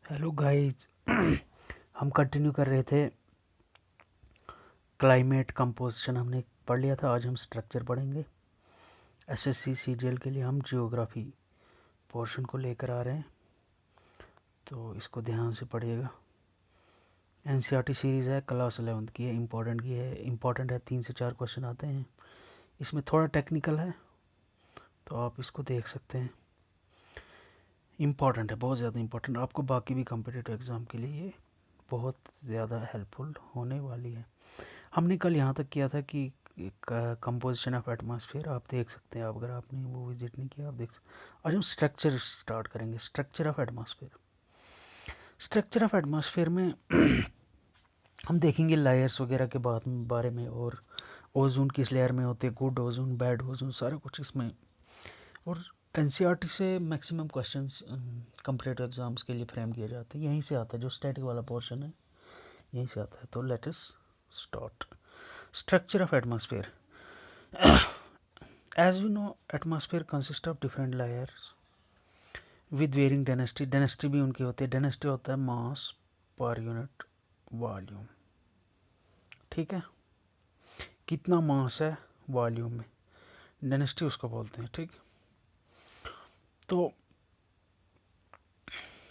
Hello guys. हम continue कर रहे थे क्लाइमेट कंपोजिशन, हमने पढ़ लिया था। आज हम स्ट्रक्चर पढ़ेंगे। एसएससी सीजीएल के लिए हम जियोग्राफी पोर्शन को लेकर आ रहे हैं, तो इसको ध्यान से पढ़िएगा। एनसीईआरटी सीरीज़ है, क्लास 11th की है, इम्पॉर्टेंट है। 3 से 4 क्वेश्चन आते हैं। इसमें थोड़ा टेक्निकल है, तो आप इसको देख सकते हैं। इम्पॉर्टेंट है, बहुत ज़्यादा इम्पॉर्टेंट। आपको बाकी भी कॉम्पिटिटिव एग्ज़ाम के लिए ये बहुत ज़्यादा हेल्पफुल होने वाली है। हमने कल यहाँ तक किया था कि कंपोजिशन ऑफ एटमॉस्फेयर, आप देख सकते हैं। आप अगर आपने वो विजिट नहीं किया, आप देख सकते। आज हम स्ट्रक्चर स्टार्ट करेंगे। Structure of atmosphere. Structure of atmosphere में हम देखेंगे लेयर्स वगैरह के बारे में, और ओजोन किस लेयर में होते हैं, गुड ओजोन, बैड ओजोन, सारा कुछ इसमें। और एनसीईआरटी से मैक्सिमम क्वेश्चंस कॉम्पिटिटिव एग्जाम्स के लिए फ्रेम किए जाते हैं। यहीं से आता है, जो स्टैटिक वाला पोर्शन है यहीं से आता है। तो let us start. Structure of atmosphere. As we know, atmosphere consists of different layers with varying density. Density भी उनकी होती है। density होता है mass per unit volume। ठीक है, कितना मास है वॉल्यूम में, डेंसिटी उसको बोलते हैं। ठीक, तो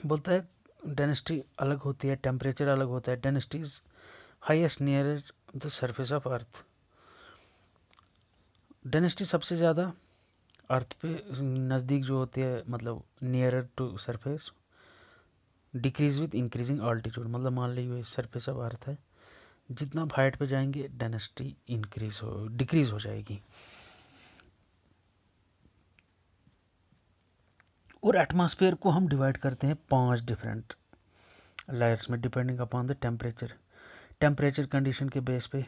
बोलता है डेंसिटी अलग होती है, टेम्परेचर अलग होता है। Density is highest near the surface of earth. Density सबसे ज़्यादा अर्थ पे नज़दीक जो होती है, मतलब nearer to surface. Decrease with increasing altitude, मतलब मान लीजिए सरफेस ऑफ अर्थ है, जितना आप हाइट पे जाएंगे डेंसिटी डिक्रीज हो जाएगी। और एटमॉस्फेयर को हम डिवाइड करते हैं 5 डिफरेंट लेयर्स में, depending upon the temperature condition के बेस पे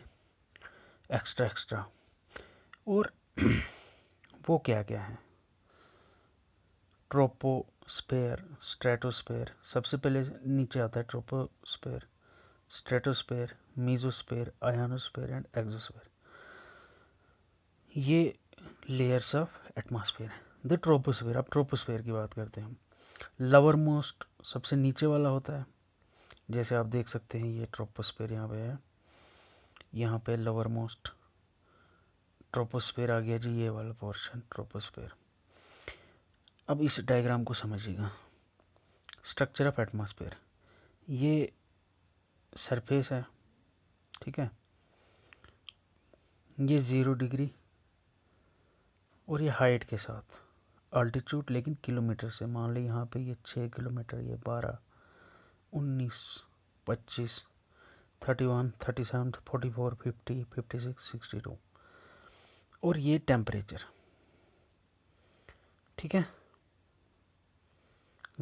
एक्स्ट्रा। और वो क्या क्या है? Troposphere, stratosphere. सबसे पहले नीचे आता है troposphere, stratosphere, mesosphere, ionosphere and exosphere. ये लेयर्स ऑफ एटमॉस्फेयर है। द ट्रोपोस्फेयर, अब ट्रोपोस्फेयर की बात करते हैं हम। लोअर मोस्ट सबसे नीचे वाला होता है, जैसे आप देख सकते हैं ये ट्रोपोस्फेयर यहाँ पे है। यहाँ पे लोअर मोस्ट ट्रोपोस्फेयर आ गया जी, ये वाला पोर्शन ट्रोपोस्फेयर। अब इस डायग्राम को समझिएगा। स्ट्रक्चर ऑफ एटमॉस्फेयर, ये सरफेस है, ठीक है। ये 0 डिग्री और ये हाइट के साथ अल्टीट्यूड, लेकिन किलोमीटर से। मान ली यहाँ पे ये 6 किलोमीटर, ये 12, 19, 25, 31, 37, 44, 50, 56, 62। और ये टेम्परेचर, ठीक है।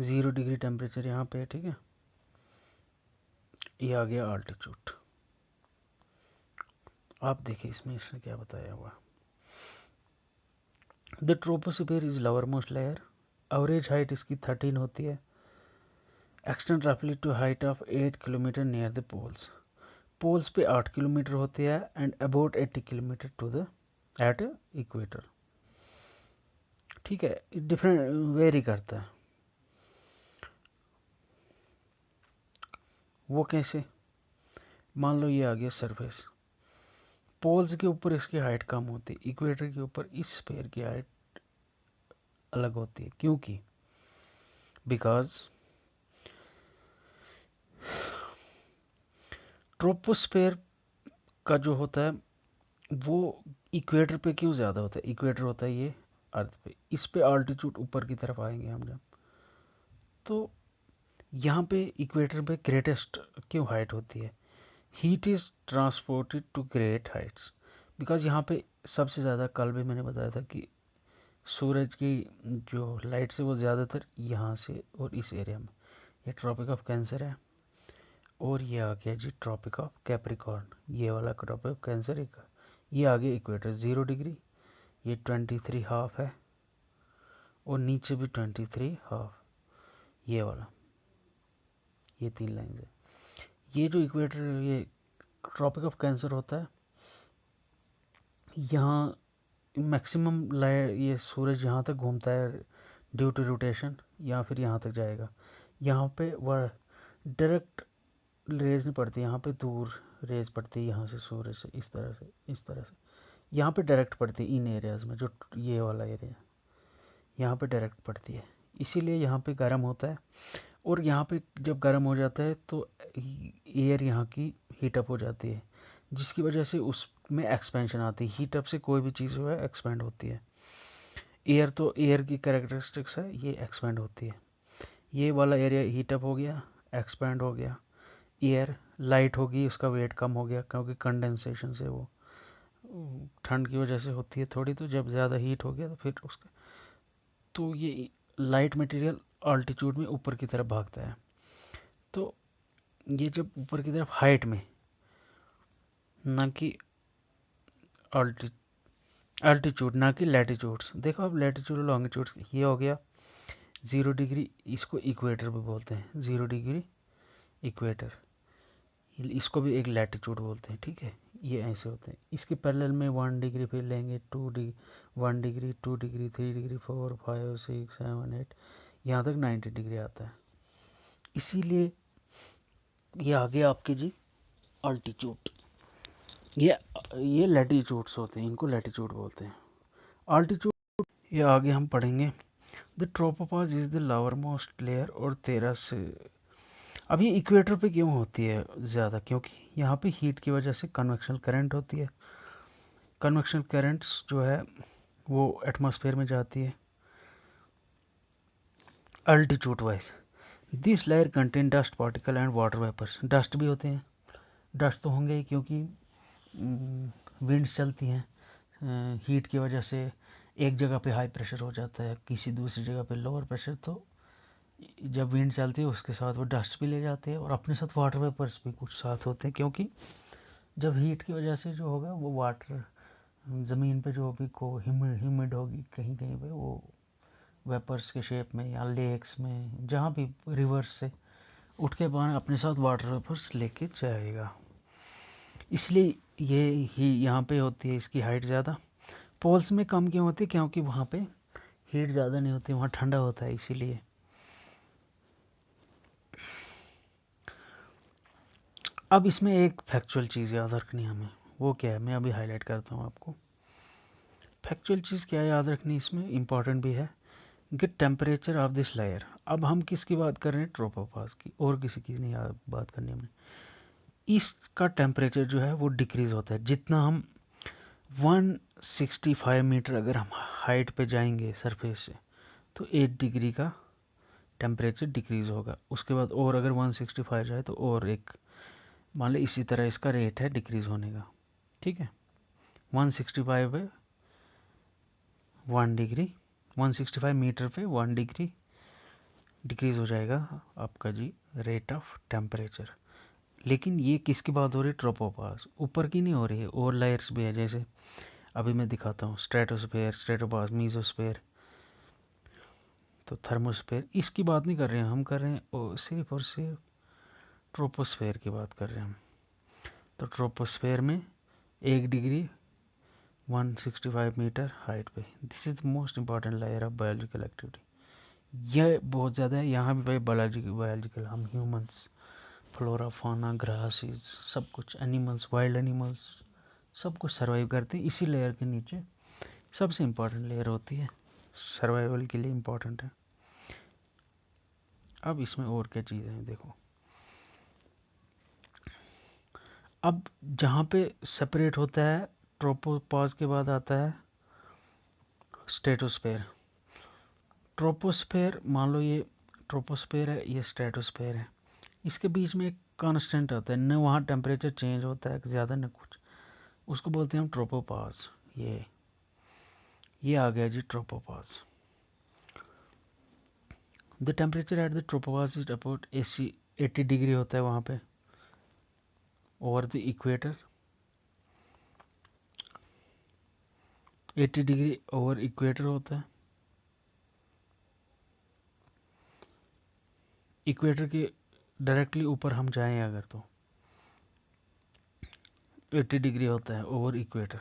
0 डिग्री टेम्परेचर यहाँ पे है, ठीक है। ये आ गया अल्टीट्यूड। आप देखिए इसमें इसने क्या बताया हुआ। The troposphere is lowermost layer. Average height इसकी 13 होती है। एक्सटेंड रफली to height of 8 kilometre near the poles. Poles पे 8 किलोमीटर होते हैं and about 80 kilometre to the at equator. ठीक है, डिफरेंट वेरी करता है। वो कैसे? मान लो ये आ गया सरफेस, पोल्स के ऊपर इसकी हाइट कम होती है, इक्वेटर के ऊपर इस स्फीयर की हाइट अलग होती है। क्योंकि बिकॉज ट्रोपोस्फेयर का जो होता है वो इक्वेटर पे क्यों ज़्यादा होता है? इक्वेटर होता है ये अर्थ पे, इस पे आल्टीट्यूड ऊपर की तरफ आएंगे हम जब, तो यहाँ पे इक्वेटर पे ग्रेटेस्ट क्यों हाइट होती है? Heat is transported to great heights. Because यहाँ पे सबसे ज़्यादा, कल भी मैंने बताया था कि सूरज की जो लाइट से वो ज़्यादातर यहाँ से और इस एरिया में। ये ट्रॉपिक ऑफ कैंसर है, और ये आ गया जी ट्रॉपिक ऑफ कैप्रिकॉर्न। ये वाला ट्रॉपिक ऑफ कैंसर एक, ये आ गया इक्वेटर 0 डिग्री। ये 23 हाफ है, और नीचे भी 23 हाफ, ये वाला। ये 3 लाइन है। ये जो इक्वेटर, ये ट्रॉपिक ऑफ कैंसर होता है, यहाँ मैक्सिमम लाइट, ये सूरज यहाँ तक घूमता है ड्यू टू रोटेशन, या फिर यहाँ तक जाएगा। यहाँ पे वह डायरेक्ट रेज नहीं पड़ती, यहाँ पे दूर रेज पड़ती है, यहाँ से सूर्य से, इस तरह से, इस तरह से। यहाँ पे डायरेक्ट पड़ती है इन एरियाज़ में, जो ये वाला एरिया यहाँ पे डायरेक्ट पड़ती है, इसीलिए यहाँ पे गर्म होता है। और यहाँ पे जब गर्म हो जाता है तो एयर यहाँ की हीटअप हो जाती है, जिसकी वजह से उसमें एक्सपेंशन आती है। हीटअप से कोई भी चीज़ जो है एक्सपेंड होती है। एयर तो एयर की कैरेक्टरिस्टिक्स है, ये एक्सपेंड होती है। ये वाला एरिया हीटअप हो गया, एक्सपेंड हो गया। एयर लाइट होगी, उसका वेट कम हो गया, क्योंकि कंडेंसेशन से वो ठंड की वजह से होती है थोड़ी, तो जब ज़्यादा हीट हो गया तो फिर उसका, तो ये लाइट मटेरियल अल्टीट्यूड में ऊपर की तरफ भागता है। तो ये जब ऊपर की तरफ हाइट में, ना कि अल्टीट्यूड, ना कि लैटिट्यूड्स, देखो अब लैटिट्यूड और लॉन्गिट्यूड्स, ये हो गया 0 डिग्री, इसको इक्वेटर भी बोलते हैं, 0 डिग्री इक्वेटर, इसको भी एक लैटिट्यूड बोलते हैं, ठीक है। ये ऐसे होते हैं। इसके पैरेलल में 1 डिग्री फिर लेंगे, 2 डिग्री, 1 डिग्री, 2 डिग्री, 3 डिग्री, 4, 5, 6, 7, 8, यहाँ तक 90 डिग्री आता है। इसीलिए ये आ गया आपके जी अल्टीट्यूड। ये लैटिट्यूड्स होते हैं, इनको लैटिट्यूड बोलते हैं। अल्टीट्यूड ये आगे हम पढ़ेंगे। The tropopause is the lower most layer, और 13 से, अब ये इक्वेटर पे क्यों होती है ज़्यादा, क्योंकि यहाँ पे हीट की वजह से कन्वेक्शन करंट होती है। कन्वेक्शन करंट्स जो है वो एटमॉस्फेयर में जाती है altitude wise. This layer contain dust particle and water vapours, dust भी होते हैं, डस्ट तो होंगे ही क्योंकि विंड्स चलती हैं हीट की वजह से। एक जगह पे हाई प्रेशर हो जाता है, किसी दूसरी जगह पे लोअर प्रेशर, तो जब विंड चलती है उसके साथ वो डस्ट भी ले जाते हैं, और अपने साथ वाटर वेपर्स भी कुछ साथ होते हैं, क्योंकि जब हीट की वजह से जो होगा वो वाटर ज़मीन पे जो भी को ह्यूमिड होगी कहीं कहीं पे, वो वेपर्स के शेप में या लेक्स में, जहाँ भी रिवर्स से उठ के पानी अपने साथ वाटर वेपर्स लेके जाएगा। इसलिए ये ही यहाँ पे होती है, इसकी हाइट ज़्यादा। पोल्स में कम क्यों होती है, क्योंकि वहाँ पे हीट ज़्यादा नहीं होती, वहाँ ठंडा होता है, इसीलिए। अब इसमें एक फैक्चुअल चीज़ याद रखनी है हमें, वो क्या है, मैं अभी हाईलाइट करता हूँ आपको। फैक्चुअल चीज़ क्या याद रखनी, इसमें इम्पॉर्टेंट भी है। Get temperature of this layer. अब हम किसकी बात कर रहे हैं, ट्रोपोपॉज की, और किसी की नहीं बात करनी हमने। इसका टेम्परेचर जो है वो डिक्रीज़ होता है जितना हम 165 मीटर अगर हम हाइट पे जाएंगे सरफेस से, तो 8 डिग्री का टेम्परेचर डिक्रीज़ होगा। उसके बाद और अगर 165 जाए तो और एक, मान लो इसी तरह इसका रेट है डिक्रीज़ होने का, ठीक है। 165 पे 1 डिग्री, 165 मीटर पे 1 डिग्री डिक्रीज़ हो जाएगा आपका जी रेट ऑफ टेम्परेचर। लेकिन ये किसकी बात हो रही है, ट्रोपोपॉज, ऊपर की नहीं हो रही है, और लेयर्स भी है, जैसे अभी मैं दिखाता हूँ, स्ट्रेटोस्फेयर, स्ट्रेटोपॉज, मीजोस्फेयर, तो थर्मोस्फेयर, इसकी बात नहीं कर रहे हैं हम, कर रहे हैं सिर्फ और सिर्फ ट्रोपोस्फेयर की बात कर रहे हैं हम। तो ट्रोपोस्फेयर में 1 डिग्री 165 मीटर हाइट पे, this is the most important layer of biological activity. यह बहुत ज़्यादा है, यहाँ भी भाई बायोलॉजिकल हम ह्यूमंस, फ्लोरा फाना ग्रासेस, सब कुछ, एनिमल्स, वाइल्ड एनिमल्स, सब कुछ सर्वाइव करते हैं इसी लेयर के नीचे। सबसे इम्पॉर्टेंट लेयर होती है, सर्वाइवल के लिए इम्पॉर्टेंट है। अब इसमें और क्या चीज़ें हैं देखो। अब जहाँ पे सेपरेट होता है, ट्रोपोपॉज के बाद आता है स्ट्रेटोस्फेयर। ट्रोपोस्फेयर, मान लो ये ट्रोपोस्फेयर है, ये स्ट्रेटोस्फेयर है, इसके बीच में एक कांस्टेंट आता है, न वहाँ टेम्परेचर चेंज होता है ज़्यादा न कुछ, उसको बोलते हैं हम ट्रोपोपॉज। ये आ गया जी tropopause. The temperature at the tropopause is about 80 degree होता है वहाँ पे, over the equator, 80 degree over equator होता है। इक्वेटर के डायरेक्टली ऊपर हम जाएं अगर, तो 80 डिग्री होता है ओवर इक्वेटर।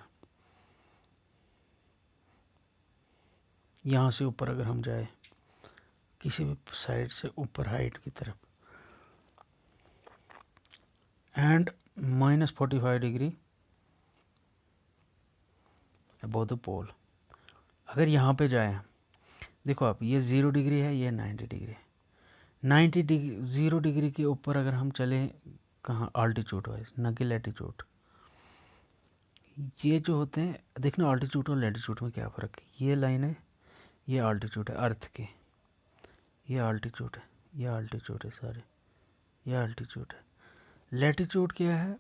यहाँ से ऊपर अगर हम जाए किसी भी साइड से ऊपर हाइट की तरफ, एंड -45 डिग्री अबव द पोल। अगर यहाँ पे जाए, देखो आप, ये 0 डिग्री है, ये 90 डिग्री है। 90 डिग्री 0 डिग्री के ऊपर अगर हम चलें, कहाँ, आल्टीट्यूड वाइज, न कि लैटीट्यूड। ये जो होते हैं, देखना आल्टीट्यूड और लैटीट्यूड में क्या फ़र्क है। ये लाइन है, ये आल्टीट्यूड है अर्थ के, ये आल्टीट्यूड है, ये आल्टीट्यूड है, सारे ये आल्टीट्यूड है। लैटीट्यूड क्या है,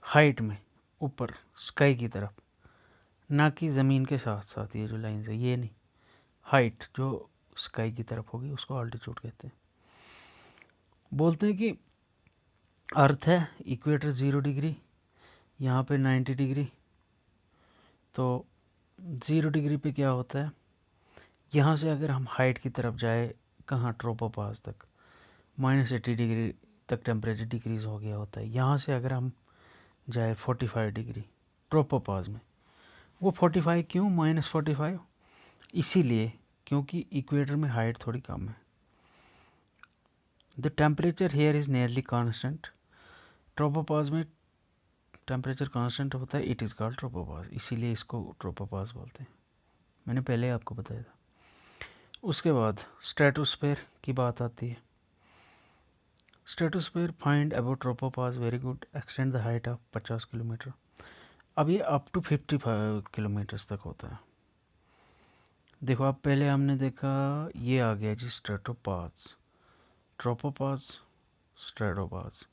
हाइट में ऊपर स्काई की तरफ, ना कि ज़मीन के साथ साथ। ये जो लाइन है ये नहीं, हाइट जो स्काई की तरफ होगी उसको आल्टीट्यूड कहते हैं। बोलते हैं कि अर्थ है, इक्वेटर 0 डिग्री, यहाँ पे 90 डिग्री। तो 0 डिग्री पे क्या होता है, यहाँ से अगर हम हाइट की तरफ जाए, कहाँ, ट्रोपोपास तक, -80 डिग्री तक टेम्परेचर डिक्रीज हो गया होता है। यहाँ से अगर हम जाए 45 डिग्री ट्रोपोपास में, वो 45 क्यों, -45, इसीलिए क्योंकि इक्वेटर में हाइट थोड़ी कम है। The temperature here is nearly constant. Tropopause में टेम्परेचर कांस्टेंट होता है, इट इज़ कॉल्ड ट्रोपोपास, इसीलिए इसको ट्रोपोपास बोलते हैं। मैंने पहले आपको बताया था। उसके बाद स्ट्रेटोस्फेयर की बात आती है। Stratosphere find about tropopause very good, extend the height of 50 kilometre. अब ये अप टू 55 किलोमीटर्स तक होता है। देखो आप, पहले हमने देखा, ये आ गया जी स्ट्रेटोपास, ट्रोपोपास, स्ट्रेटोपास,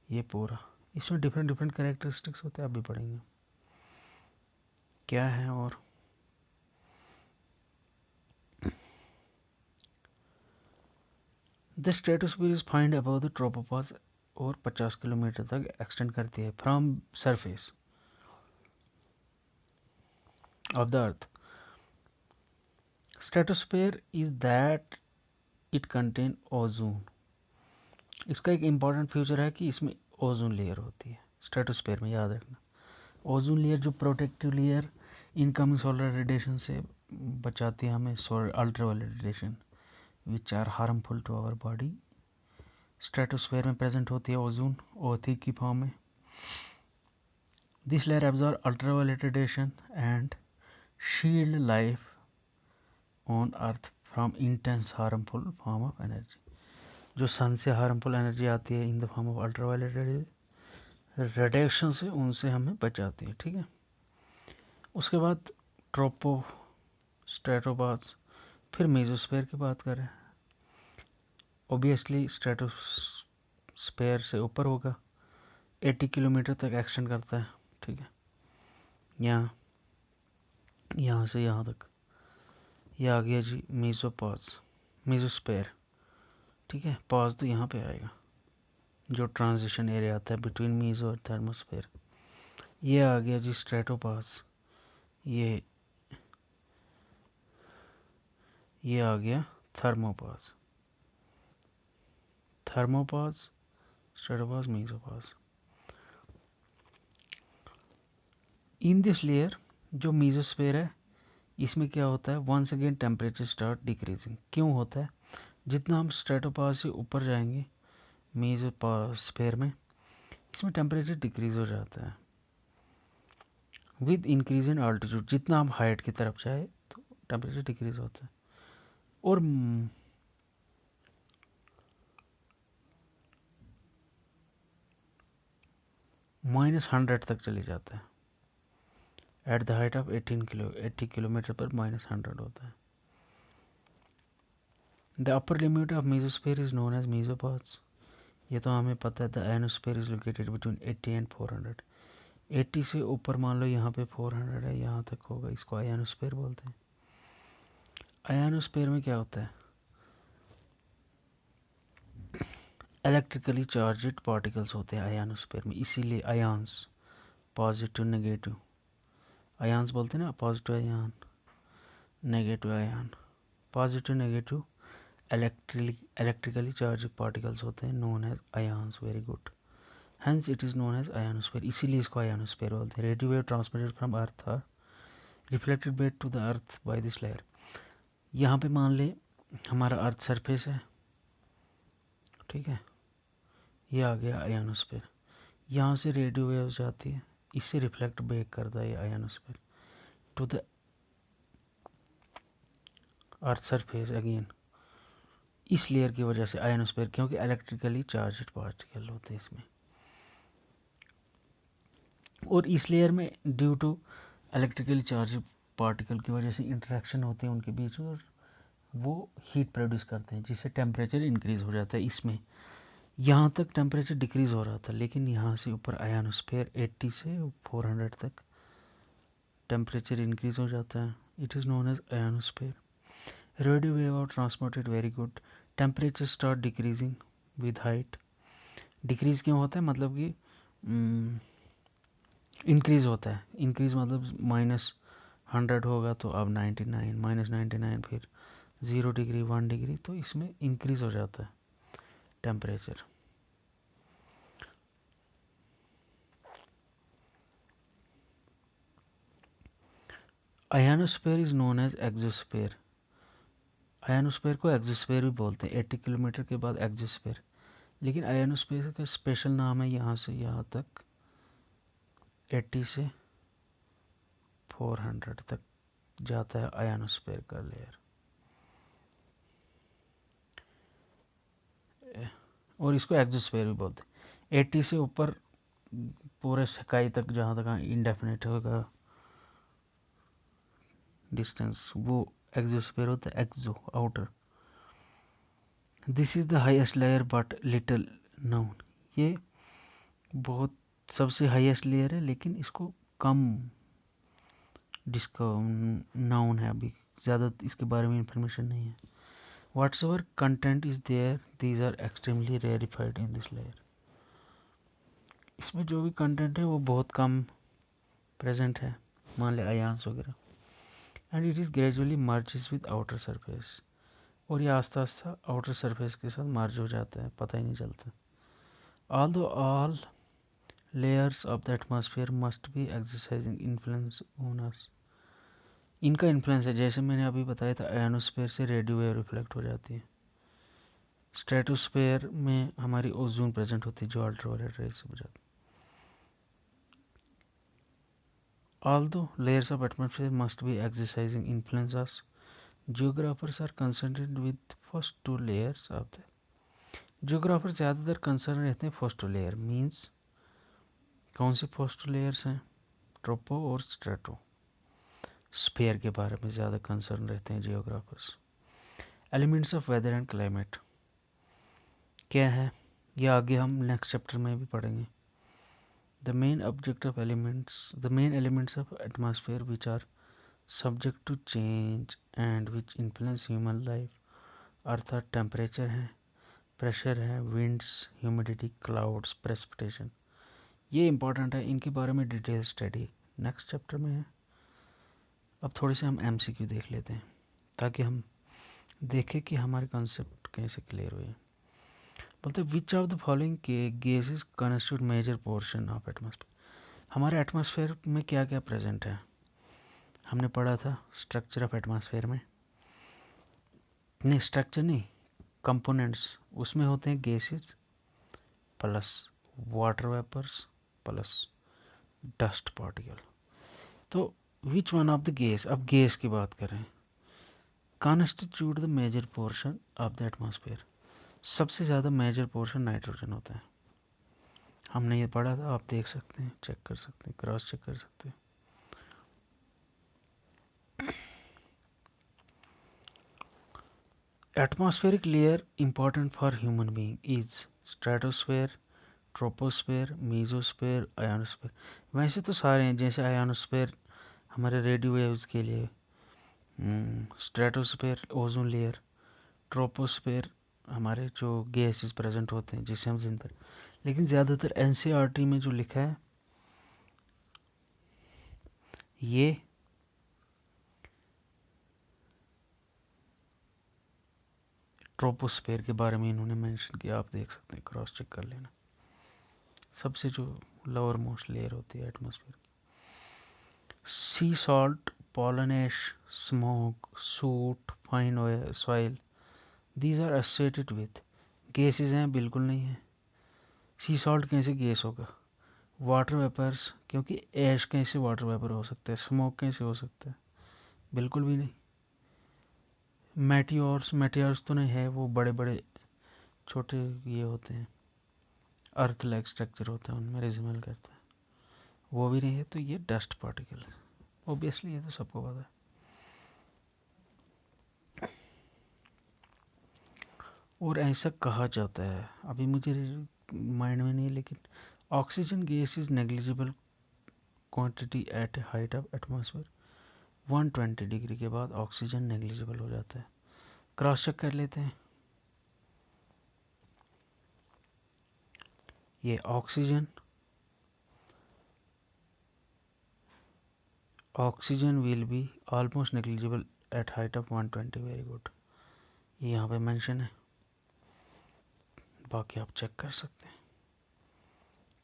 ये पूरा। इसमें डिफरेंट डिफरेंट कैरेक्टरिस्टिक्स होते हैं, आप भी पढ़ेंगे क्या है। और the stratosphere is find about the tropopause, और 50 किलोमीटर तक एक्सटेंड करती है from surface of the earth. Stratosphere is that it contain ozone. इसका एक इम्पॉर्टेंट फ्यूचर है कि इसमें ओजोन लेयर होती है स्ट्रेटोस्फीयर में, याद रखना। ओजोन लेयर जो protective layer incoming solar radiation से बचाती है हमें, ultraviolet radiation which are harmful to our body. Stratosphere में प्रेजेंट होती है ओजोन, O3 की फॉर्म में। This layer absorb ultraviolet radiation and shield life on earth from intense harmful form of energy. जो सन से हार्मफुल एनर्जी आती है in the form of ultraviolet radiation से, उनसे हमें बचाती है, ठीक है। उसके बाद ट्रोपो स्ट्रेटोपास, फिर मेसोस्फीयर की बात करें, ऑब्वियसली स्ट्रेटोस्फीयर से ऊपर होगा, 80 किलोमीटर तक एक्सटेंड करता है, ठीक है। यहाँ से यहाँ तक ये आ गया जी मेसोस्फीयर, ठीक है। पास तो यहाँ पे आएगा, जो ट्रांजिशन एरिया आता है बिटवीन मीजो और थर्मोस्फीयर। ये आ गया जी स्ट्रेटोपास, ये आ गया thermopause, stratopause, mesopause. In this layer जो मेसोस्फीयर है, इसमें क्या होता है, once again temperature start decreasing. क्यों होता है, जितना हम स्ट्रेटोपास से ऊपर जाएंगे मेसोस्फीयर में, इसमें टेम्परेचर डिक्रीज हो जाता है विद इंक्रीज इन आल्टीट्यूड। जितना हम हाइट की तरफ जाए तो टेम्परेचर डिक्रीज होता है, और -100 तक चली जाता है। At the height of 80 kilometre पर -100 होता है। The upper limit of mesosphere is known as mesopause. ये तो हमें पता है। The ionosphere is located between 80 and 400। 80 से ऊपर मान लो यहाँ पे 400 है, यहाँ तक होगा, इसको आयनोस्फीयर बोलते हैं। आयनोस्फीयर में क्या होता है, इलेक्ट्रिकली चार्जड पार्टिकल्स होते हैं आयनोस्फीयर में, इसीलिए आयन्स, पॉजिटिव नेगेटिव आयन्स बोलते हैं ना, positive ion, negative ion. Positive negative electrically charge particles होते हैं, known as ions, very good. Hence it is known as ionosphere, इसीलिए इसको आयनोस्फीयर बोलते हैं। Radio wave transmitted from earth are reflected back to the earth by this layer. यहाँ पे मान ले हमारा अर्थ सरफेस है, ठीक है, ये आ गया आयोनोस्फीयर। यहाँ से रेडियो वेव्स जाती है, इससे रिफ्लेक्ट बैक करता है ये ionosphere to the earth surface again. इस लेयर की वजह से आयोनोस्फीयर, क्योंकि इलेक्ट्रिकली चार्ज्ड पार्टिकल होते हैं इसमें, और इस लेयर में due to electrically charge particle की वजह से इंटरेक्शन होते हैं उनके बीच में, और वो हीट प्रोड्यूस करते हैं जिससे टेम्परेचर इंक्रीज़ हो जाता है। इसमें यहाँ तक टेम्परेचर डिक्रीज़ हो रहा था, लेकिन यहाँ से ऊपर आयोनोस्फीयर 80 से 400 तक टेम्परेचर इंक्रीज़ हो जाता है। It is known as ionosphere. Radio wave are transported very good. Temperature start decreasing with height. Decrease क्यों होता है, मतलब कि इंक्रीज़ होता है। इंक्रीज़ मतलब -100 होगा तो अब 99, -99, फिर 0 डिग्री, 1 डिग्री, तो इसमें इंक्रीज़ हो जाता है temperature. Ionosphere is known as exosphere. Ionosphere को एक्सोस्फीयर भी बोलते हैं। 80 किलोमीटर के बाद एक्सोस्फीयर, लेकिन आयोनोस्फीयर का स्पेशल नाम है यहाँ से यहाँ तक 80 से 400 तक जाता है आयोनोस्फीयर का लेयर, और इसको एक्सोस्फीयर भी बोलते हैं। 80 से ऊपर पूरे स्काई तक, जहाँ तक इंडेफिनिट होगा डिस्टेंस, वो एक्सोस्फीयर होता है। Exo outer. This is the highest layer but little known. ये बहुत सबसे हाईएस्ट लेयर है, लेकिन इसको कम जिसका नाउन है, अभी ज़्यादा इसके बारे में इंफॉर्मेशन नहीं है। What's ever content is there these are extremely rarefied in this layer. इसमें जो भी कंटेंट है वो बहुत कम प्रेजेंट है, मान ले आयंस वगैरह। And it is gradually merges with outer surface, और ये आस्ता आस्ता आउटर सरफेस के साथ मर्ज हो जाता है, पता ही नहीं चलता। Although all layers of the atmosphere must be exercising influence on us। इनका इन्फ्लुएंस है, जैसे मैंने अभी बताया था, आयोनोस्फीयर से रेडियो वेव रिफ्लेक्ट हो जाती है। स्ट्रेटोस्फीयर में हमारी ओजोन प्रेजेंट होती है जो अल्ट्रावायलेट रेज से बचाती है। Although layers of atmosphere must be exercising influence us, geographers are concerned with first two layers of the। Geographer ज़्यादातर कंसर्न रहते हैं फर्स्ट लेयर, मीन्स कौन से फर्स्ट लेयर्स हैं, ट्रोपो और स्ट्रेटो स्फीयर के बारे में ज़्यादा कंसर्न रहते हैं geographers. Elements of weather and climate क्या है, ये आगे हम नेक्स्ट चैप्टर में भी पढ़ेंगे। The main elements of atmosphere which are subject to change and which influence human life, अर्थात टेम्परेचर है, प्रेशर है, विंड्स, ह्यूमिडिटी, क्लाउड्स, प्रेसिपिटेशन। ये इंपॉर्टेंट है, इनके बारे में डिटेल स्टडी नेक्स्ट चैप्टर में है। अब थोड़े से हम एमसीक्यू देख लेते हैं, ताकि हम देखें कि हमारे कॉन्सेप्ट कैसे क्लियर हुए। बोलते विच ऑफ द फॉलोइंग के gases constitute major portion of atmosphere. हमारे एटमॉस्फेयर में क्या क्या प्रेजेंट है, हमने पढ़ा था स्ट्रक्चर ऑफ एटमॉस्फेयर में। नहीं, स्ट्रक्चर नहीं, कंपोनेंट्स। उसमें होते हैं gases plus water vapours plus dust particle. तो which one of the gas, अब गैस की बात करें, constitute the major portion of the atmosphere. सबसे ज़्यादा मेजर पोर्शन नाइट्रोजन होता है। हमने ये पढ़ा था, आप देख सकते हैं, चेक कर सकते हैं, क्रॉस चेक कर सकते हैं। Atmospheric layer important for human being is stratosphere, troposphere, mesosphere, ionosphere. वैसे तो सारे हैं, जैसे आयोनोस्फेयर हमारे रेडियो वेव्स के लिए, स्ट्रेटोस्फेयर ओजोन लेयर, ट्रोपोस्फेयर हमारे जो गैसेस प्रेजेंट होते हैं जिससे हम जिंदा। लेकिन ज़्यादातर एनसीईआरटी में जो लिखा है ये ट्रोपोस्फेयर के बारे में इन्होंने मेंशन किया, आप देख सकते हैं, क्रॉस चेक कर लेना। सबसे जो लोअर मोस्ट लेयर होती है atmosphere. Sea salt, pollen ash, smoke, soot, fine oil, soil, these are associated with. Gases हैं, बिल्कुल नहीं है। सी सॉल्ट कैसे गैस होगा? वाटर वेपर्स, क्योंकि ऐश कैसे वाटर वेपर हो सकता है? स्मोक कैसे हो सकता है? बिल्कुल भी नहीं। मेटियोर्स, मेटियोर्स तो नहीं है, वो बड़े बड़े छोटे ये होते हैं, अर्थ लाइक स्ट्रक्चर होता है, उनमें रिजमल करता है, वो भी नहीं है। तो ये डस्ट पार्टिकल, ऑब्वियसली ये तो सबको पता है। और ऐसा कहा जाता है, अभी मुझे माइंड में नहीं है, लेकिन oxygen gas is negligible quantity eight height of atmosphere. 120 degree के बाद ऑक्सीजन नेग्लिजिबल हो जाता है। क्रॉस चेक कर लेते हैं। ये oxygen will be almost negligible at height of 120। Very good, ये यहाँ पे मेंशन है, बाकी आप चेक कर सकते हैं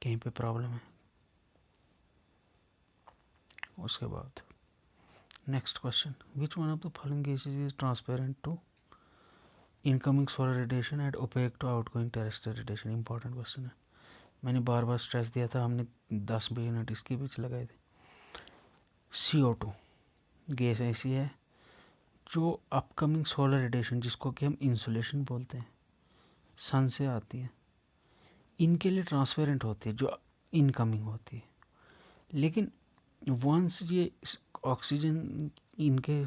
कहीं पे प्रॉब्लम है। उसके बाद next question, which one of the following gases is transparent to incoming solar radiation and opaque to outgoing terrestrial radiation? Important question है, मैंने बार बार स्ट्रेस दिया था, हमने 10 मिनट इसके बीच लगाए थे। CO2 गैस ऐसी है जो अपकमिंग सोलर रेडिएशन, जिसको कि हम इंसुलेशन बोलते हैं, सन से आती है, इनके लिए ट्रांसपेरेंट होती है, जो इनकमिंग होती है। लेकिन वंस ये ऑक्सीजन इनके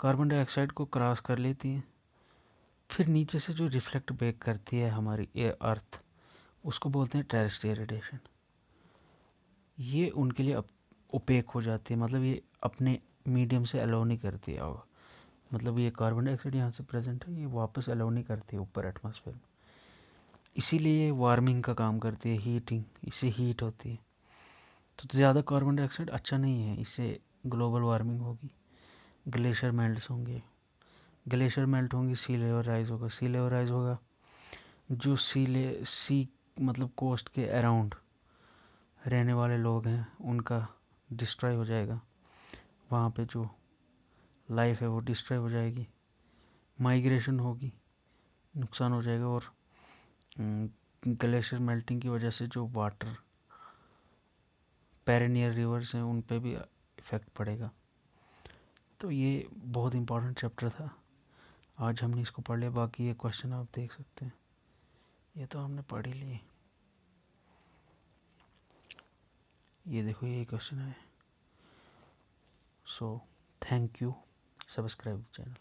कार्बन डाइऑक्साइड को क्रॉस कर लेती है, फिर नीचे से जो रिफ्लेक्ट बैक करती है हमारी ये अर्थ, उसको बोलते हैं टेरेस्ट्रियल रेडिएशन। ये उनके लिए ओपेक हो जाती है, मतलब ये अपने मीडियम से अलाउ नहीं करती है। मतलब ये कार्बन डाइऑक्साइड यहाँ से प्रेजेंट है, ये वापस अलाउ नहीं करती है ऊपर एटमॉस्फेयर में, इसीलिए ये वार्मिंग का काम करती है, हीटिंग, इससे हीट होती है। तो ज़्यादा कार्बन डाइऑक्साइड अच्छा नहीं है, इससे ग्लोबल वार्मिंग होगी, ग्लेशियर मेल्ट होंगे, ग्लेशियर मेल्ट होंगे, सी लेवल राइज होगा, सी लेवल राइज होगा, जो सी मतलब कोस्ट के अराउंड रहने वाले लोग हैं उनका डिस्ट्रॉय हो जाएगा, वहाँ पे जो लाइफ है वो डिस्ट्रॉय हो जाएगी, माइग्रेशन होगी, नुकसान हो जाएगा, और ग्लेशियर मेल्टिंग की वजह से जो वाटर पेरिनियर रिवर्स हैं उन पे भी इफ़ेक्ट पड़ेगा। तो ये बहुत इंपॉर्टेंट चैप्टर था, आज हमने इसको पढ़ लिया। बाकी ये क्वेश्चन आप देख सकते हैं, ये तो हमने पढ़ ही लिए। ये देखो, ये क्वेश्चन है। So thank you, subscribe the channel.